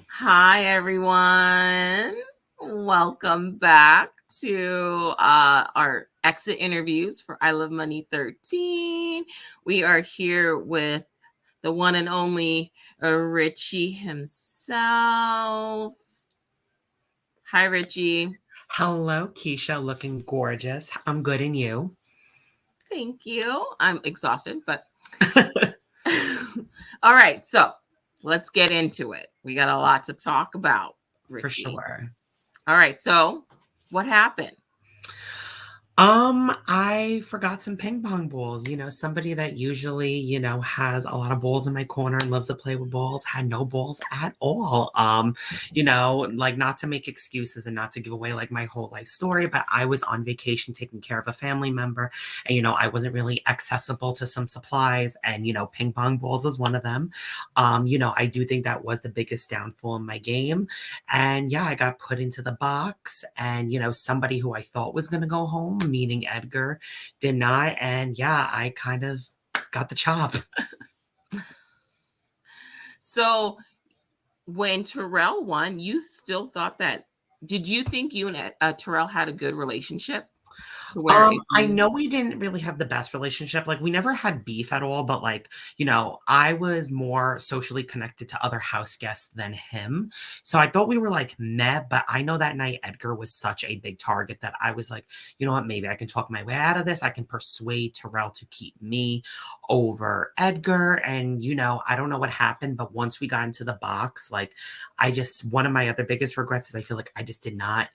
Hi, everyone. Welcome back to our exit interviews for I Love Money 13. We are here with the one and only Richie himself. Hi, Richie. Hello, Keisha, looking gorgeous. I'm good, and you? Thank you. I'm exhausted, but all right. So let's get into it. We got a lot to talk about, For Richie. sure. All right. So what happened? I forgot some ping pong balls. Somebody that usually, has a lot of balls in my corner and loves to play with balls had no balls at all. Like not to make excuses and not to give away like my whole life story, but I was on vacation taking care of a family member and I wasn't really accessible to some supplies and ping pong balls was one of them. I do think that was the biggest downfall in my game. And yeah, I got put into the box and somebody who I thought was going to go home, meaning Edgar, did not. And yeah, I kind of got the chop. So when Terrell won, you still thought that. Did you think you and Terrell had a good relationship? To where if I you know we didn't really have the best relationship. Like we never had beef at all, but like, I was more socially connected to other house guests than him. So I thought we were like meh, but I know that night Edgar was such a big target that I was like, you know what, maybe I can talk my way out of this. I can persuade Terrell to keep me over Edgar. And I don't know what happened, but once we got into the box, like one of my other biggest regrets is I feel like I just did not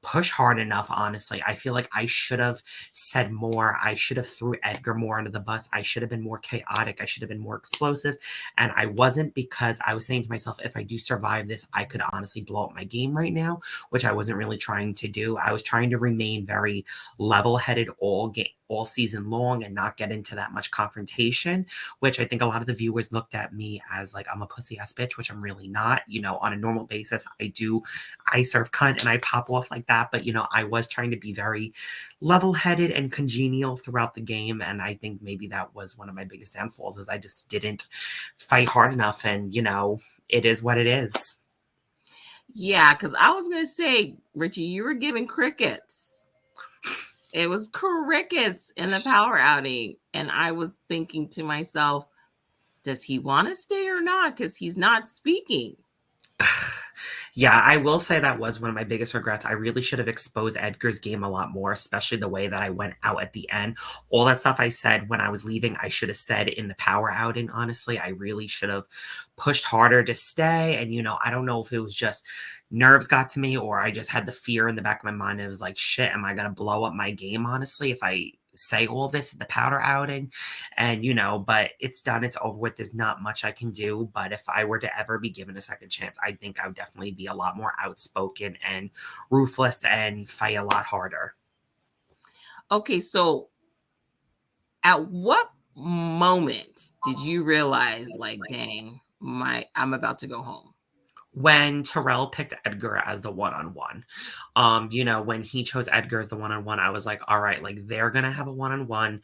push hard enough, honestly. I feel like I should have said more. I should have threw Edgar more under the bus. I should have been more chaotic. I should have been more explosive. And I wasn't, because I was saying to myself, if I do survive this, I could honestly blow up my game right now, which I wasn't really trying to do. I was trying to remain very level-headed all season long and not get into that much confrontation, which I think a lot of the viewers looked at me as like I'm a pussy ass bitch, which I'm really not. On a normal basis, I serve cunt and I pop off like that. But I was trying to be very level-headed and congenial throughout the game. And I think maybe that was one of my biggest downfalls, is I just didn't fight hard enough. And it is what it is. Yeah, because I was gonna say, Richie, you were giving crickets. It was crickets in the power outing. And I was thinking to myself, does he want to stay or not? Because he's not speaking. Yeah, I will say that was one of my biggest regrets. I really should have exposed Edgar's game a lot more, especially the way that I went out at the end. All that stuff I said when I was leaving, I should have said in the power outing, honestly. I really should have pushed harder to stay. And, I don't know if it was just nerves got to me or I just had the fear in the back of my mind. It was like, shit, am I going to blow up my game, honestly, if I say all this at the powder outing? And but it's done, it's over with, there's not much I can do. But if I were to ever be given a second chance, I think I would definitely be a lot more outspoken and ruthless and fight a lot harder. Okay, so at what moment did you realize, like, dang, I'm about to go home? When Terrell picked Edgar as the one-on-one. When he chose Edgar as the one-on-one, I was like, all right, like they're gonna have a one-on-one.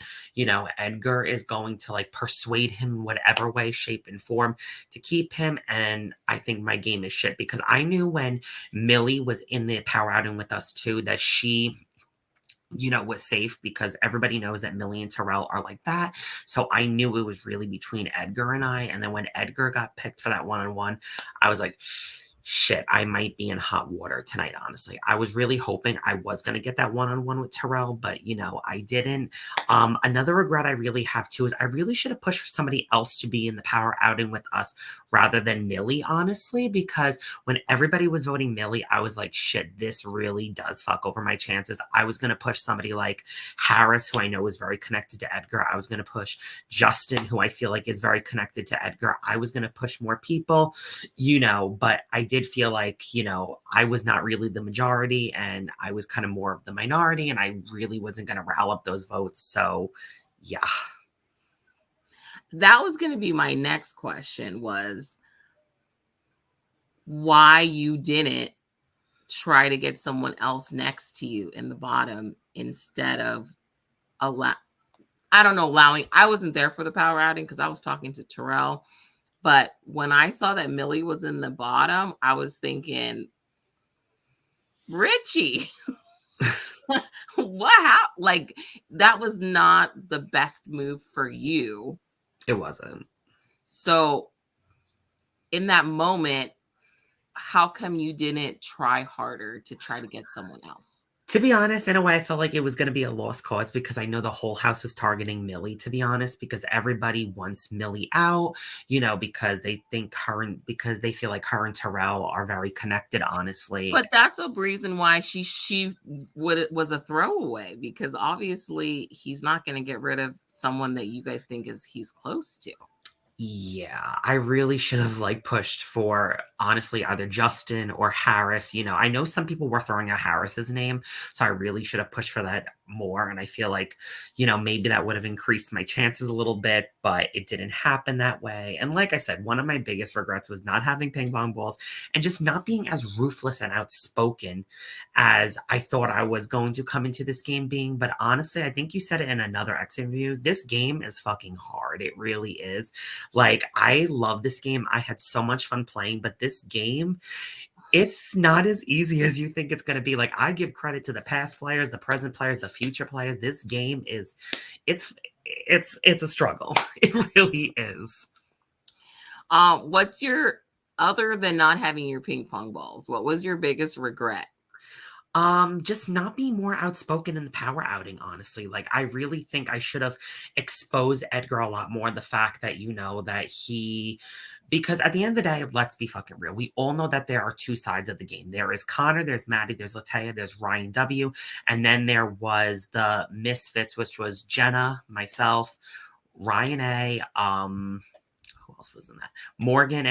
Edgar is going to like persuade him in whatever way, shape, and form to keep him. And I think my game is shit, because I knew when Millie was in the power outing with us too, that she was safe, because everybody knows that Millie and Terrell are like that. So I knew it was really between Edgar and I. And then when Edgar got picked for that one-on-one, I was like, shit, I might be in hot water tonight, honestly. I was really hoping I was going to get that one-on-one with Terrell, but, I didn't. Another regret I really have, too, is I really should have pushed for somebody else to be in the power outing with us rather than Millie, honestly, because when everybody was voting Millie, I was like, shit, this really does fuck over my chances. I was going to push somebody like Harris, who I know is very connected to Edgar. I was going to push Justin, who I feel like is very connected to Edgar. I was going to push more people, but I did feel like, I was not really the majority and I was kind of more of the minority, and I really wasn't going to rile up those votes. So, yeah. That was going to be my next question, was why you didn't try to get someone else next to you in the bottom instead of allow I don't know, allowing, I wasn't there for the power outing because I was talking to Terrell. But when I saw that Millie was in the bottom, I was thinking, Richie, what happened? Like, that was not the best move for you. It wasn't. So, in that moment, how come you didn't try harder to try to get someone else? To be honest, in a way, I felt like it was going to be a lost cause because I know the whole house was targeting Millie, to be honest, because everybody wants Millie out, because they think because they feel like her and Terrell are very connected, honestly. But that's a reason why she was a throwaway, because obviously he's not going to get rid of someone that you guys think he's close to. Yeah, I really should have pushed for honestly either Justin or Harris. I know some people were throwing out Harris's name, so I really should have pushed for that more. And I feel like, maybe that would have increased my chances a little bit, but it didn't happen that way. And like I said, one of my biggest regrets was not having ping pong balls and just not being as ruthless and outspoken as I thought I was going to come into this game being. But honestly, I think you said it in another X interview. This game is fucking hard. It really is. I love this game. I had so much fun playing, but this game, it's not as easy as you think it's going to be. I give credit to the past players, the present players, the future players. This game is, it's a struggle. It really is. What's your, other than not having your ping pong balls, what was your biggest regret? Just not being more outspoken in the power outing, honestly. I really think I should have exposed Edgar a lot more. The fact that, that because at the end of the day, let's be fucking real. We all know that there are two sides of the game. There is Connor, there's Maddie, there's Latea, there's Ryan W. And then there was the Misfits, which was Jenna, myself, Ryan A. Who else was in that? Morgan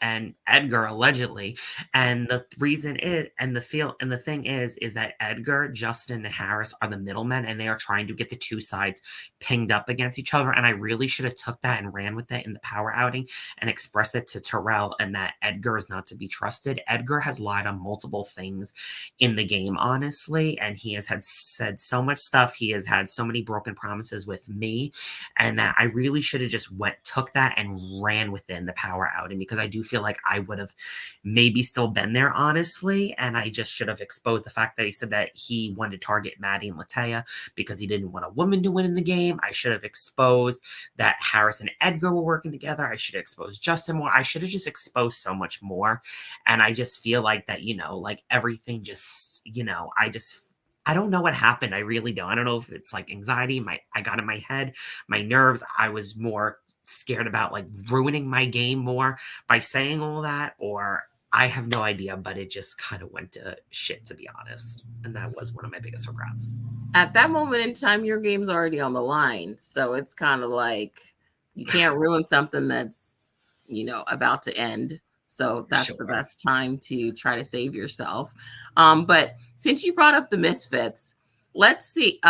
and Edgar allegedly. And the reason is, and the thing is that Edgar, Justin, and Harris are the middlemen, and they are trying to get the two sides pinged up against each other. And I really should have took that and ran with it in the power outing and expressed it to Terrell, and that Edgar is not to be trusted. Edgar has lied on multiple things in the game, honestly, and he has said so much stuff. He has had so many broken promises with me, and that I really should have just took that and ran within the power outing, because I do feel like I would have maybe still been there, honestly. And I just should have exposed the fact that he said that he wanted to target Maddie and Latea because he didn't want a woman to win in the game. I should have exposed that Harris and Edgar were working together. I should have exposed Justin more. I should have just exposed so much more. And I just feel like that, everything just, I don't know what happened. I really don't. I don't know if it's anxiety. I got in my head, my nerves. I was more scared about ruining my game more by saying all that, or I have no idea, but it just kind of went to shit, to be honest. And that was one of my biggest regrets. At that moment in time, your game's already on the line. So it's kind of like you can't ruin something that's, about to end. So that's Sure. the best time to try to save yourself. But since you brought up the Misfits, let's see.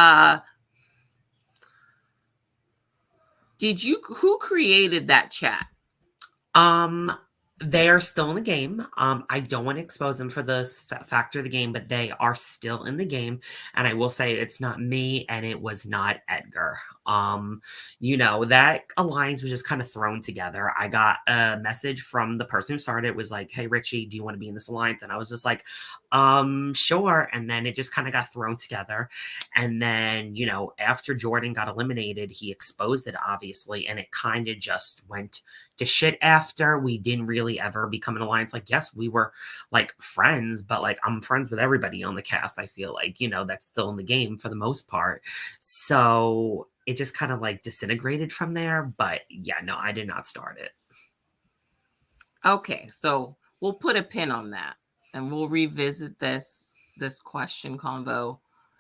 Who created that chat? They are still in the game. I don't want to expose them for this factor of the game, but they are still in the game. And I will say it's not me, and it was not Edgar. That alliance was just kind of thrown together. I got a message from the person who started. It was like, "Hey, Richie, do you want to be in this alliance?" And I was just like, sure. And then it just kind of got thrown together. And then, after Jordan got eliminated, he exposed it, obviously, and it kind of just went to shit after. We didn't really ever become an alliance. Yes, we were friends, but I'm friends with everybody on the cast. I feel like, that's still in the game for the most part. So it just kind of disintegrated from there. But yeah, no, I did not start it. Okay, so we'll put a pin on that, and we'll revisit this question convo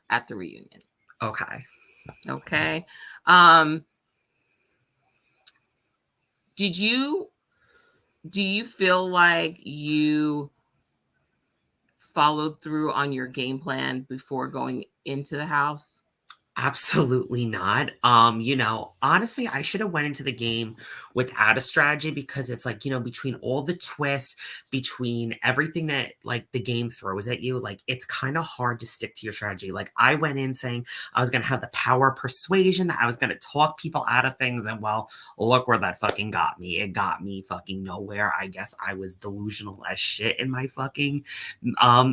at the reunion. Okay. Okay. Do you feel like you followed through on your game plan before going into the house? Absolutely not. Honestly, I should have went into the game without a strategy because it's like, between all the twists, between everything that like the game throws at you, like it's kind of hard to stick to your strategy. Like I went in saying I was gonna have the power of persuasion, that I was gonna talk people out of things, and well, look where that fucking got me. It got me fucking nowhere. I guess I was delusional as shit in my fucking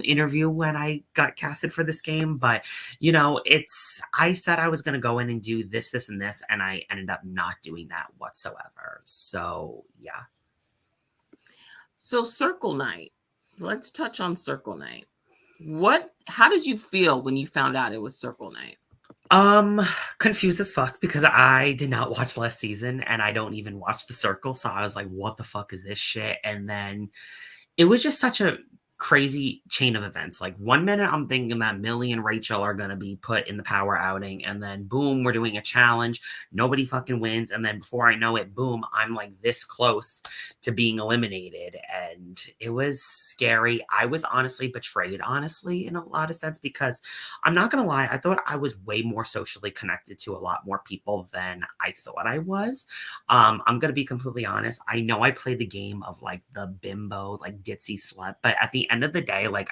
interview when I got casted for this game, but I said I was going to go in and do this, this, and this, and I ended up not doing that whatsoever. So, yeah. So Circle Night. Let's touch on Circle Night. How did you feel when you found out it was Circle Night? Um, Confused as fuck because I did not watch last season and I don't even watch The Circle. So I was like, what the fuck is this shit? And then it was just such a crazy chain of events. Like one minute I'm thinking that Millie and Rachel are going to be put in the power outing, and then boom, we're doing a challenge. Nobody fucking wins. And then before I know it, boom, I'm like this close to being eliminated. And it was scary. I was honestly betrayed, honestly, in a lot of sense, because I'm not going to lie, I thought I was way more socially connected to a lot more people than I thought I was. I'm gonna be completely honest. I know I played the game of like the bimbo, like ditzy slut, but at the end of the day, like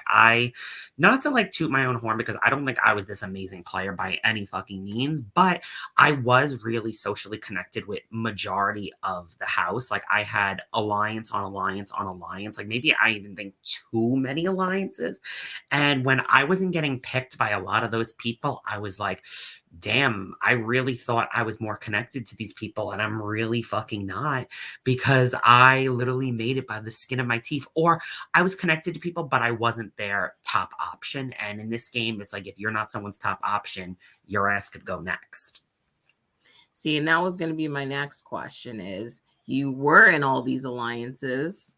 not to like toot my own horn because I don't think I was this amazing player by any fucking means, but I was really socially connected with majority of the house. Like I had alliance on alliance on alliance. Like maybe I even think too many alliances. And when I wasn't getting picked by a lot of those people, I was like, damn, I really thought I was more connected to these people, and I'm really fucking not, because I literally made it by the skin of my teeth. Or I was connected to people, but I wasn't their top option. And in this game, it's like if you're not someone's top option, your ass could go next. See, and that was going to be my next question is you were in all these alliances,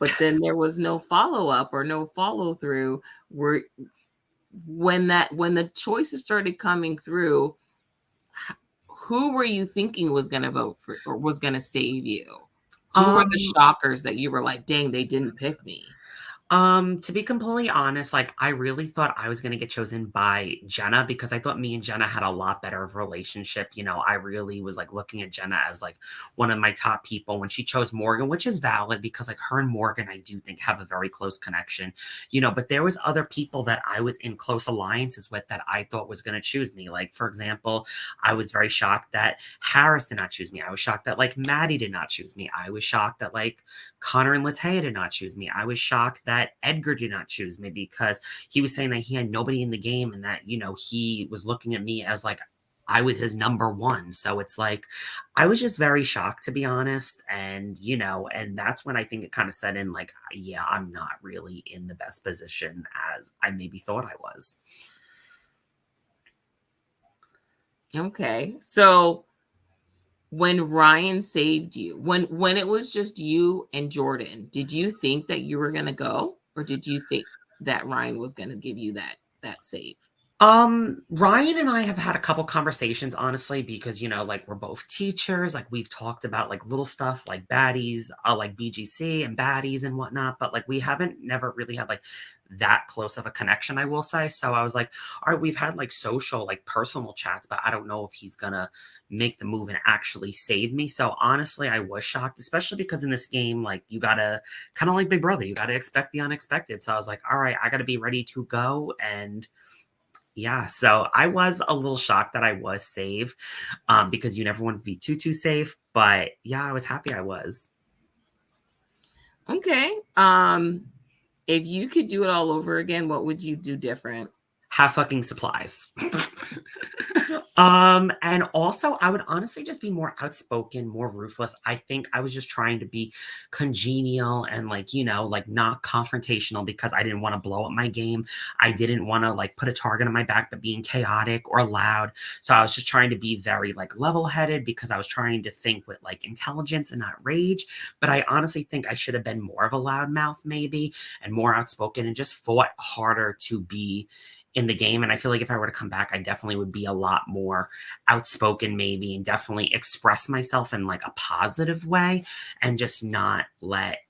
but then there was no follow-up or no follow-through. When the choices started coming through, who were you thinking was going to vote for or was going to save you? Who were the Um, shockers that you were like, dang, they didn't pick me? To be completely honest, like I really thought I was gonna get chosen by Jenna because I thought me and Jenna had a lot better of a relationship. I really was like looking at Jenna as like one of my top people when she chose Morgan, which is valid because like her and Morgan, I do think have a very close connection, but there was other people that I was in close alliances with that I thought was gonna choose me. Like, for example, I was very shocked that Harris did not choose me. I was shocked that like Maddie did not choose me. I was shocked that like Connor and Latea did not choose me. I was shocked that Edgar did not choose me because he was saying that he had nobody in the game and that, he was looking at me as like I was his number one. So it's like I was just very shocked, to be honest. And that's when I think it kind of set in like, yeah, I'm not really in the best position as I maybe thought I was. Okay. So when Ryan saved you, when it was just you and Jordan, did you think that you were going to go, or did you think that Ryan was going to give you that save? Ryan and I have had a couple conversations, honestly, because like we're both teachers, like we've talked about like little stuff like baddies, like BGC and baddies and whatnot, but like we haven't never really had like that close of a connection, I will say. So I was like, all right, we've had like social, like personal chats, but I don't know if he's gonna make the move and actually save me. So honestly, I was shocked, especially because in this game, like you gotta kind of like Big Brother, you gotta expect the unexpected. So I was like, all right, I gotta be ready to go. And yeah, so I was a little shocked that I was safe, because you never want to be too safe. But yeah, I was happy I was. Okay. If you could do it all over again, what would you do different? Have fucking supplies. And also I would honestly just be more outspoken, more ruthless. I think I was just trying to be congenial and like, like not confrontational because I didn't want to blow up my game. I didn't want to like put a target on my back, but being chaotic or loud. So I was just trying to be very like level-headed because I was trying to think with like intelligence and not rage. But I honestly think I should have been more of a loudmouth maybe and more outspoken and just fought harder to be in the game. And I feel like if I were to come back, I definitely would be a lot more outspoken, maybe, and definitely express myself in like a positive way and just not let,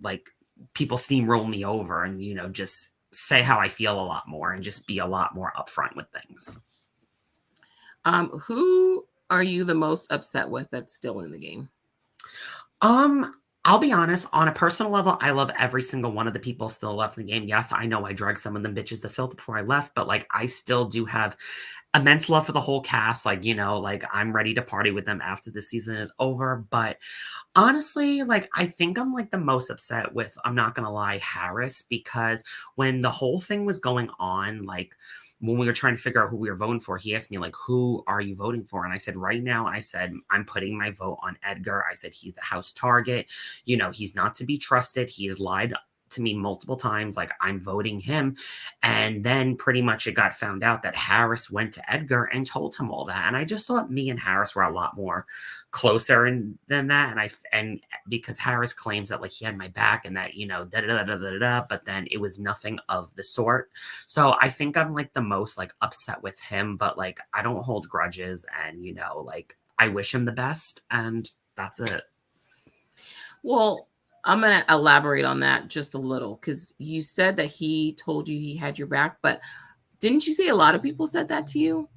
like people steamroll me over and, just say how I feel a lot more and just be a lot more upfront with things. Who are you the most upset with that's still in the game? Um, I'll be honest, on a personal level, I love every single one of the people still left in the game. Yes, I know I dragged some of them bitches to filth before I left, but like I still do have immense love for the whole cast. Like, like I'm ready to party with them after the season is over. But honestly, like I think I'm like the most upset with, I'm not gonna lie, Harris, because when the whole thing was going on, like when we were trying to figure out who we were voting for, he asked me, like, who are you voting for? And I said, right now, I said, I'm putting my vote on Edgar. I said, he's the house target. He's not to be trusted. He has lied to me multiple times. Like, I'm voting him. And then pretty much it got found out that Harris went to Edgar and told him all that. And I just thought me and Harris were a lot more closer than that. And because Harris claims that like he had my back and that, da da da da da da, but then it was nothing of the sort. So I think I'm like the most like upset with him, but like I don't hold grudges and like I wish him the best and that's it. Well, I'm going to elaborate on that just a little because you said that he told you he had your back, but didn't you say a lot of people said that to you?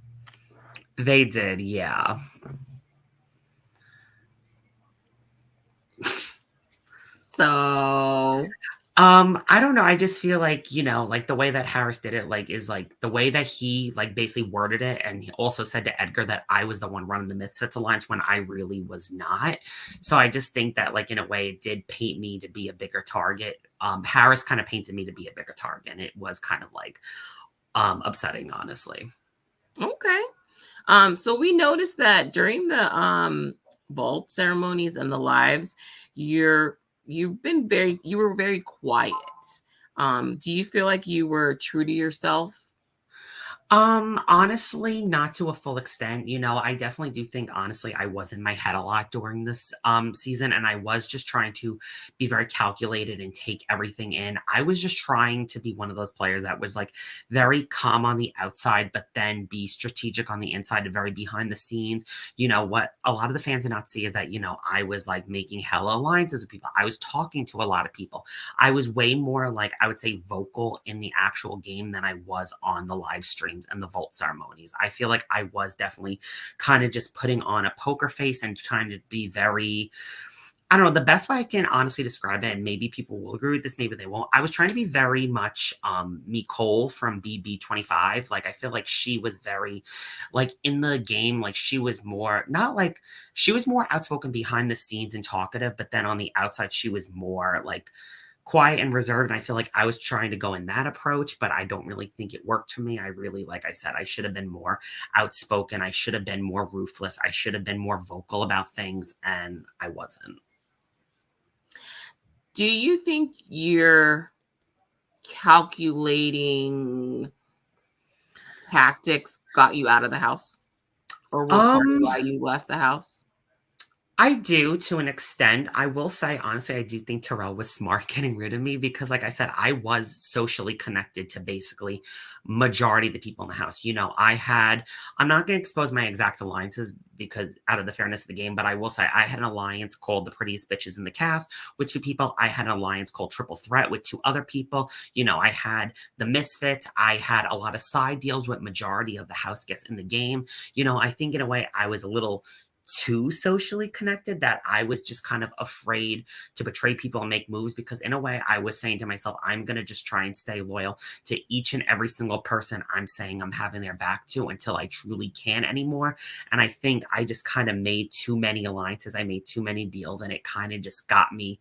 They did, yeah. So, I don't know. I just feel like, like the way that Harris did it, like, is like the way that he like basically worded it. And he also said to Edgar that I was the one running the Misfits Alliance when I really was not. So I just think that, like, in a way, it did paint me to be a bigger target. Harris kind of painted me to be a bigger target. And it was kind of like upsetting, honestly. okay. So we noticed that during the vault ceremonies and the lives, you were very quiet. Do you feel like you were true to yourself? Honestly, not to a full extent. I definitely do think, honestly, I was in my head a lot during this season, and I was just trying to be very calculated and take everything in. I was just trying to be one of those players that was like very calm on the outside, but then be strategic on the inside and very behind the scenes. What a lot of the fans did not see is that, I was like making hella alliances with people. I was talking to a lot of people. I was way more like, I would say, vocal in the actual game than I was on the live streams and the vault ceremonies. I feel like I was definitely kind of just putting on a poker face and trying to be very, I don't know, the best way I can honestly describe it, and maybe people will agree with this, maybe they won't. I was trying to be very much Nicole from BB25. Like, I feel like she was very, like, in the game, like, she was more, not like, she was more outspoken behind the scenes and talkative, but then on the outside, she was more, like, quiet and reserved. And I feel like I was trying to go in that approach, but I don't really think it worked for me. I really, like I said, I should have been more outspoken. I should have been more ruthless. I should have been more vocal about things, and I wasn't. Do you think you're calculating tactics got you out of the house or were part of Um, why you left the house? I do to an extent. I will say, honestly, I do think Terrell was smart getting rid of me because, like I said, I was socially connected to basically majority of the people in the house. I'm not going to expose my exact alliances because out of the fairness of the game, but I will say I had an alliance called the Prettiest Bitches in the Cast with two people. I had an alliance called Triple Threat with two other people. I had the Misfits. I had a lot of side deals with majority of the house guests in the game. I think in a way I was a little too socially connected that I was just kind of afraid to betray people and make moves because in a way I was saying to myself, I'm going to just try and stay loyal to each and every single person I'm saying I'm having their back to until I truly can anymore. And I think I just kind of made too many alliances. I made too many deals and it kind of just got me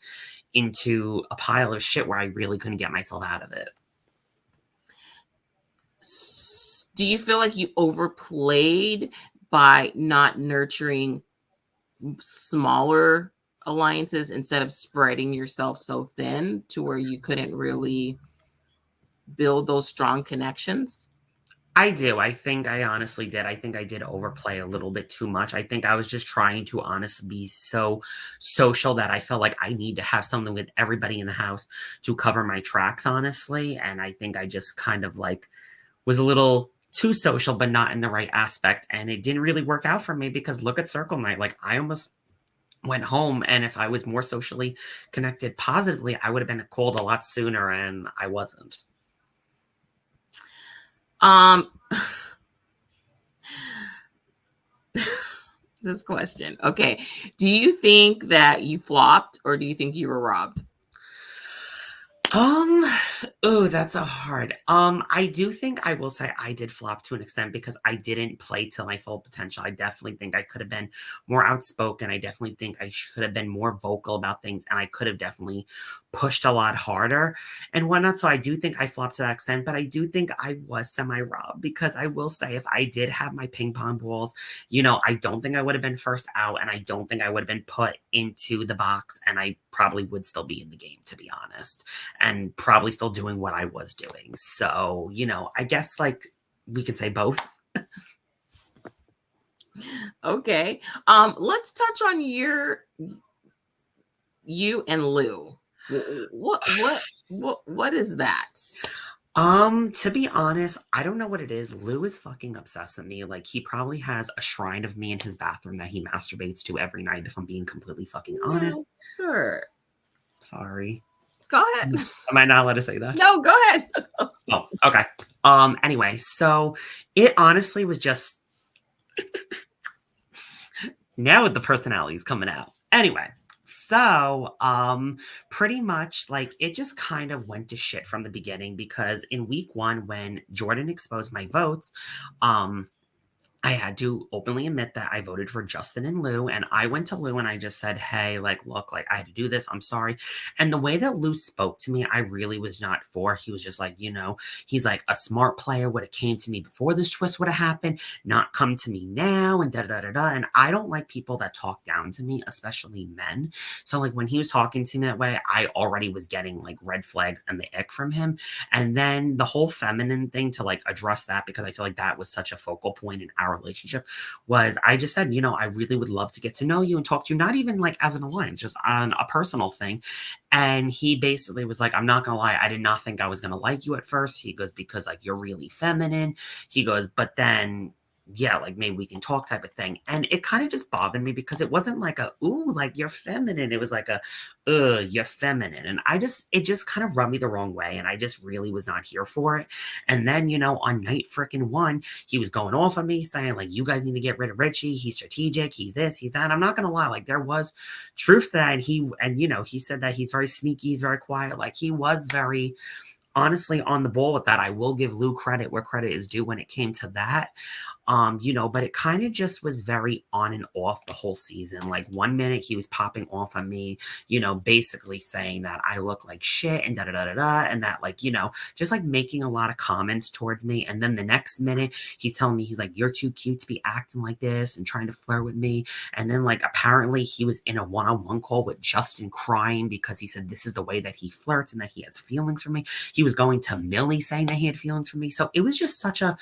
into a pile of shit where I really couldn't get myself out of it. Do you feel like you overplayed by not nurturing smaller alliances instead of spreading yourself so thin to where you couldn't really build those strong connections? I do. I think I honestly did. I think I did overplay a little bit too much. I think I was just trying to honestly be so social that I felt like I need to have something with everybody in the house to cover my tracks, honestly. And I think I just kind of like was a little too social, but not in the right aspect. And it didn't really work out for me because look at Circle Night. Like I almost went home. And if I was more socially connected positively, I would have been called a lot sooner and I wasn't. Um, this question. Okay. Do you think that you flopped or do you think you were robbed? Um, oh, that's a hard. I do think I will say I did flop to an extent because I didn't play to my full potential. I definitely think I could have been more outspoken. I definitely think I could have been more vocal about things, and I could have definitely pushed a lot harder and whatnot. So I do think I flopped to that extent, but I do think I was semi-robbed because I will say if I did have my ping pong balls, I don't think I would have been first out, and I don't think I would have been put into the box, and I probably would still be in the game, to be honest, and probably still doing what I was doing. So, I guess like we could say both. Okay. Let's touch on you and Lou. What is that? To be honest, I don't know what it is. Lou is fucking obsessed with me. Like he probably has a shrine of me in his bathroom that he masturbates to every night, if I'm being completely fucking honest. No, sir. Sorry. Go ahead. Am I not allowed to say that? No, go ahead. Oh, okay. Anyway, so it honestly was just now with the personalities coming out. Anyway, so pretty much like it just kind of went to shit from the beginning because in week 1 when Jordan exposed my votes, I had to openly admit that I voted for Justin and Lou. And I went to Lou and I just said, hey, like, look, like, I had to do this. I'm sorry. And the way that Lou spoke to me, I really was not for. He was just like, he's like, a smart player would have came to me before this twist would have happened, not come to me now, and da da da da. And I don't like people that talk down to me, especially men. So, like, when he was talking to me that way, I already was getting like red flags and the ick from him. And then the whole feminine thing to like address that, because I feel like that was such a focal point in our relationship, was I just said, I really would love to get to know you and talk to you, not even like as an alliance, just on a personal thing. And he basically was like, I'm not gonna lie, I did not think I was gonna like you at first. He goes, because like you're really feminine. He goes, but then yeah, like maybe we can talk type of thing. And it kind of just bothered me because it wasn't like a ooh, like you're feminine. It was like a you're feminine. And it just kind of rubbed me the wrong way. And I just really was not here for it. And then, on night freaking 1, he was going off on me saying, like, you guys need to get rid of Richie. He's strategic, he's this, he's that. I'm not gonna lie, like there was truth to that. He said that he's very sneaky, he's very quiet, like he was very honestly on the ball with that. I will give Lou credit where credit is due when it came to that. But it kind of just was very on and off the whole season. Like 1 minute he was popping off on me, basically saying that I look like shit and da da da da da, and that like, just like making a lot of comments towards me. And then the next minute he's telling me he's like, you're too cute to be acting like this and trying to flirt with me. And then like apparently he was in a one-on-one call with Justin crying because he said this is the way that he flirts and that he has feelings for me. He was going to Millie saying that he had feelings for me. So it was just such a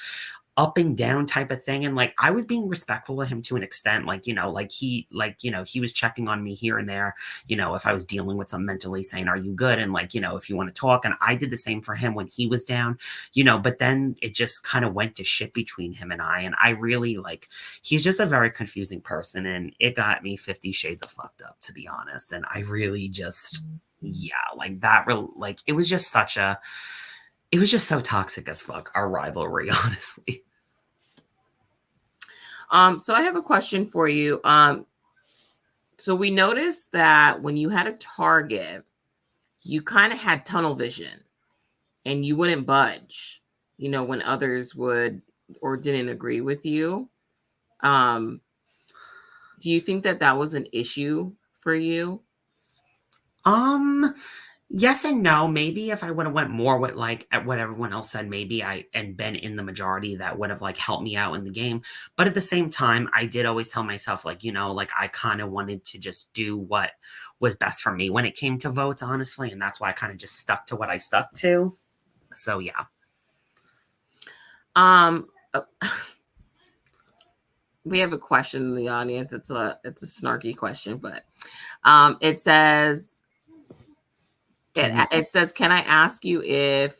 up and down type of thing. And like I was being respectful of him to an extent, like he was checking on me here and there, if I was dealing with some mentally, saying are you good, and like if you want to talk. And I did the same for him when he was down, but then it just kind of went to shit between him and I really like he's just a very confusing person, and it got me 50 shades of fucked up, to be honest. And I really just like that like it was just so toxic as fuck, our rivalry, honestly. So I have a question for you. So we noticed that when you had a target, you kind of had tunnel vision and you wouldn't budge, when others would or didn't agree with you. Do you think that was an issue for you? Yes and no. Maybe if I would have went more with like at what everyone else said, maybe I and been in the majority, that would have like helped me out in the game. But at the same time, I did always tell myself like, like I kind of wanted to just do what was best for me when it came to votes, honestly. And that's why I kind of just stuck to what I stuck to. So yeah. We have a question in the audience. It's a snarky question, but it says, it says, can I ask you if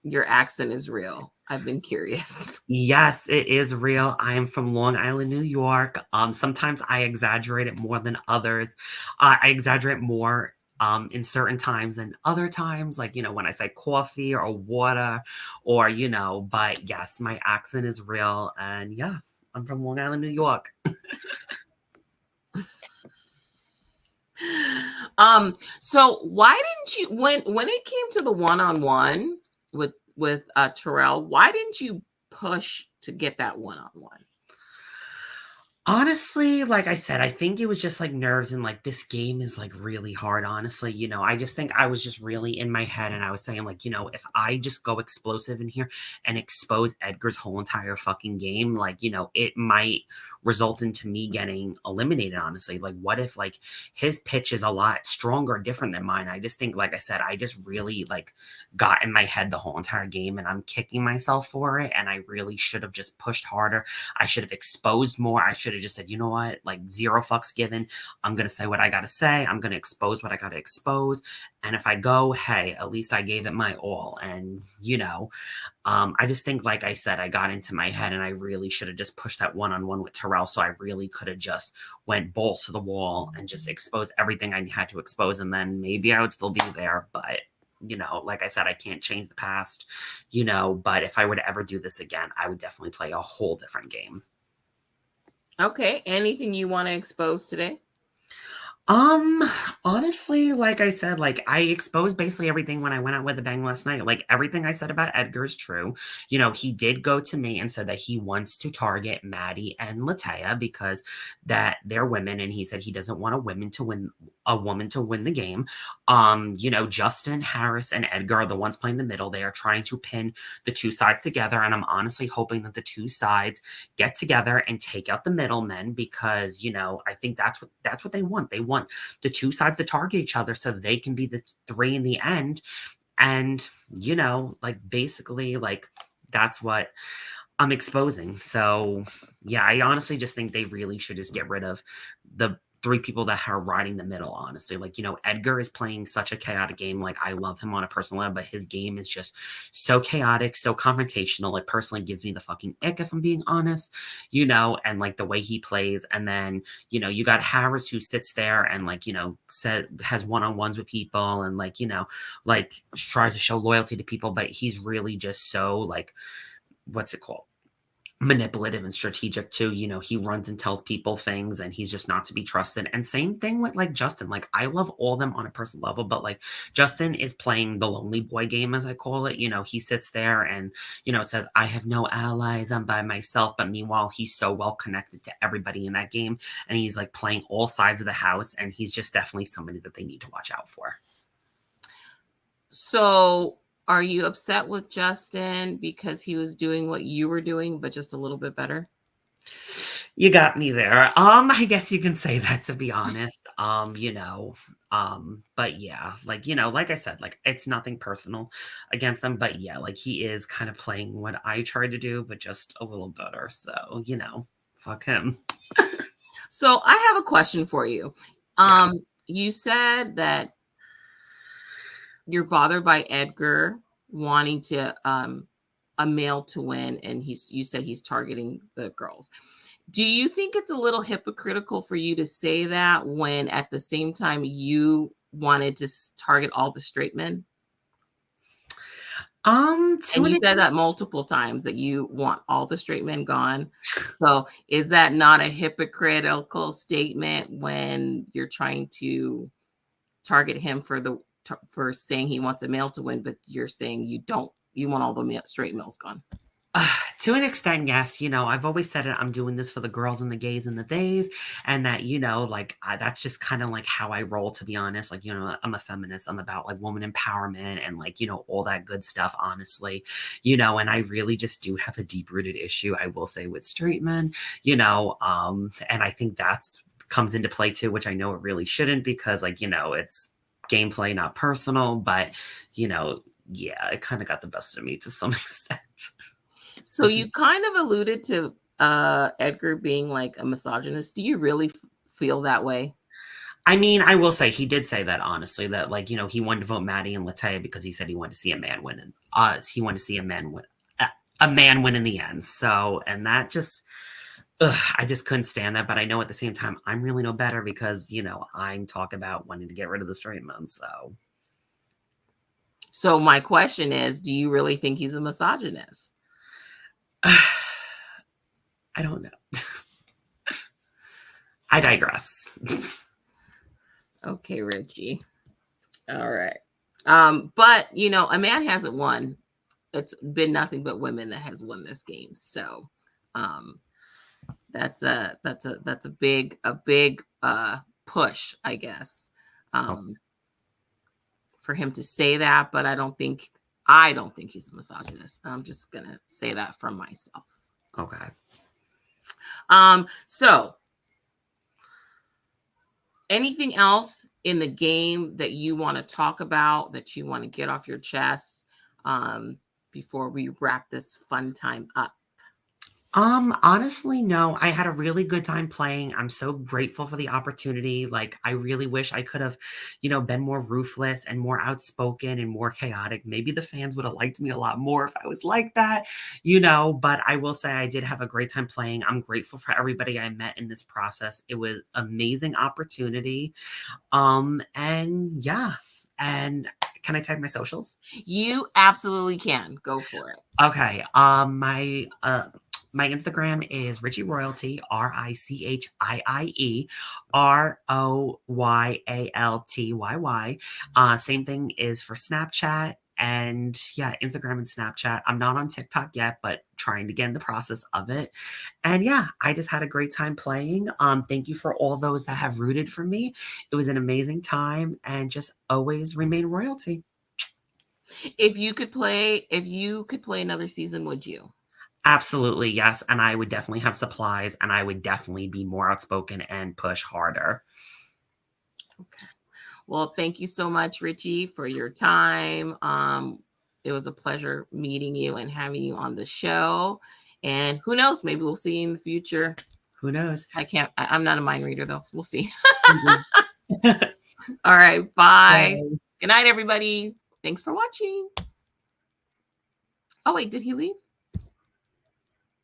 your accent is real? I've been curious. Yes, it is real. I am from Long Island, New York. Sometimes I exaggerate it more than others. I exaggerate more in certain times and other times, like, when I say coffee or water or, but yes, my accent is real. And yeah, I'm from Long Island, New York. So why didn't you when it came to the one-on-one with Terrell, why didn't you push to get that one-on-one? Honestly, like I said, I think it was just like nerves and like this game is like really hard. Honestly, I just think I was just really in my head and I was saying, like, if I just go explosive in here and expose Edgar's whole entire fucking game, like, it might result into me getting eliminated. Honestly, like, what if like his pitch is a lot stronger, different than mine? I just think, like I said, I just really like got in my head the whole entire game and I'm kicking myself for it. And I really should have just pushed harder. I should have exposed more. I should have just said, you know what, like zero fucks given. I'm going to say what I got to say. I'm going to expose what I got to expose. And if I go, hey, at least I gave it my all. And, I just think, like I said, I got into my head and I really should have just pushed that one-on-one with Terrell. So I really could have just went balls to the wall and just exposed everything I had to expose. And then maybe I would still be there. But like I said, I can't change the past, but if I were to ever do this again, I would definitely play a whole different game. Okay. Anything you want to expose today? Um, Honestly, like I said, like I exposed basically everything when I went out with the bang last night. Like everything I said about Edgar is true. He did go to me and said that he wants to target Maddie and Latea because that they're women, and he said he doesn't want a woman to win the game. Justin, Harris, and Edgar are the ones playing the middle. They are trying to pin the two sides together, and I'm honestly hoping that the two sides get together and take out the middlemen because I think that's what they want. They want the two sides to target each other so they can be the three in the end. And like basically like that's what I'm exposing. So yeah, I honestly just think they really should just get rid of the three people that are riding the middle, honestly. Like, Edgar is playing such a chaotic game. Like, I love him on a personal level, but his game is just so chaotic, so confrontational. It personally gives me the fucking ick, if I'm being honest, and like the way he plays. And then, you got Harris who sits there and like, has one-on-ones with people and like tries to show loyalty to people, but he's really just so like, what's it called? Manipulative and strategic too. He runs and tells people things and he's just not to be trusted. And same thing with like Justin. Like I love all of them on a personal level, but like Justin is playing the lonely boy game, as I call it. He sits there and, says, I have no allies, I'm by myself. But meanwhile, he's so well connected to everybody in that game. And he's like playing all sides of the house. And he's just definitely somebody that they need to watch out for. So are you upset with Justin because he was doing what you were doing, but just a little bit better? You got me there. I guess you can say that, to be honest. But yeah, like I said, like it's nothing personal against them, but yeah, like he is kind of playing what I tried to do, but just a little better. So, fuck him. So I have a question for you. Yes. You said that you're bothered by Edgar wanting to a male to win, and you said he's targeting the girls. Do you think it's a little hypocritical for you to say that when at the same time you wanted to target all the straight men? To And an you said extent. that multiple times that you want all the straight men gone. So is that not a hypocritical statement when you're trying to target him for saying he wants a male to win, but you're saying you want all the straight males gone? To an extent, yes. I've always said it. I'm doing this for the girls and the gays and the theys, and that like that's just kind of like how I roll. To be honest, like I'm a feminist. I'm about like woman empowerment and like all that good stuff. Honestly, and I really just do have a deep rooted issue. I will say with straight men, and I think that's comes into play too, which I know it really shouldn't because like it's gameplay, not personal, but yeah, it kind of got the best of me to some extent. So you kind of alluded to Edgar being like a misogynist. Do you really feel that way? I mean, I will say he did say that honestly, that like, he wanted to vote Maddie and Latea because he said he wanted to see a man win. He wanted to see a man win in the end. So, and that just, I just couldn't stand that. But I know at the same time, I'm really no better because, I'm talking about wanting to get rid of the straight men. So So my question is, do you really think he's a misogynist? I don't know. I digress. Okay, Richie. All right. But a man hasn't won. It's been nothing but women that has won this game. So um that's a big push, I guess. Oh, Um for him to say that, but I don't think he's a misogynist. I'm just gonna say that from myself. okay. So anything else in the game that you want to talk about, that you want to get off your chest, um, before we wrap this fun time up? Honestly, no. I had a really good time playing. I'm so grateful for the opportunity. Like, I really wish I could have, been more ruthless and more outspoken and more chaotic. Maybe the fans would have liked me a lot more if I was like that, but I will say I did have a great time playing. I'm grateful for everybody I met in this process. It was amazing opportunity. And yeah. And can I type my socials? You absolutely can. Go for it. Okay. My Instagram is Richie Royalty, RichieRoyaltyY. Same thing is for Snapchat and yeah, Instagram and Snapchat. I'm not on TikTok yet, but trying to get in the process of it. And yeah, I just had a great time playing. Thank you for all those that have rooted for me. It was an amazing time and just always remain royalty. If you could play another season, would you? Absolutely, yes, and I would definitely have supplies, and I would definitely be more outspoken and push harder. Okay. Well, thank you so much, Richie, for your time. It was a pleasure meeting you and having you on the show. And who knows, maybe we'll see you in the future. Who knows? I'm not a mind reader though. So we'll see. Mhm. All right. Bye. Bye. Good night, everybody. Thanks for watching. Oh, wait, did he leave?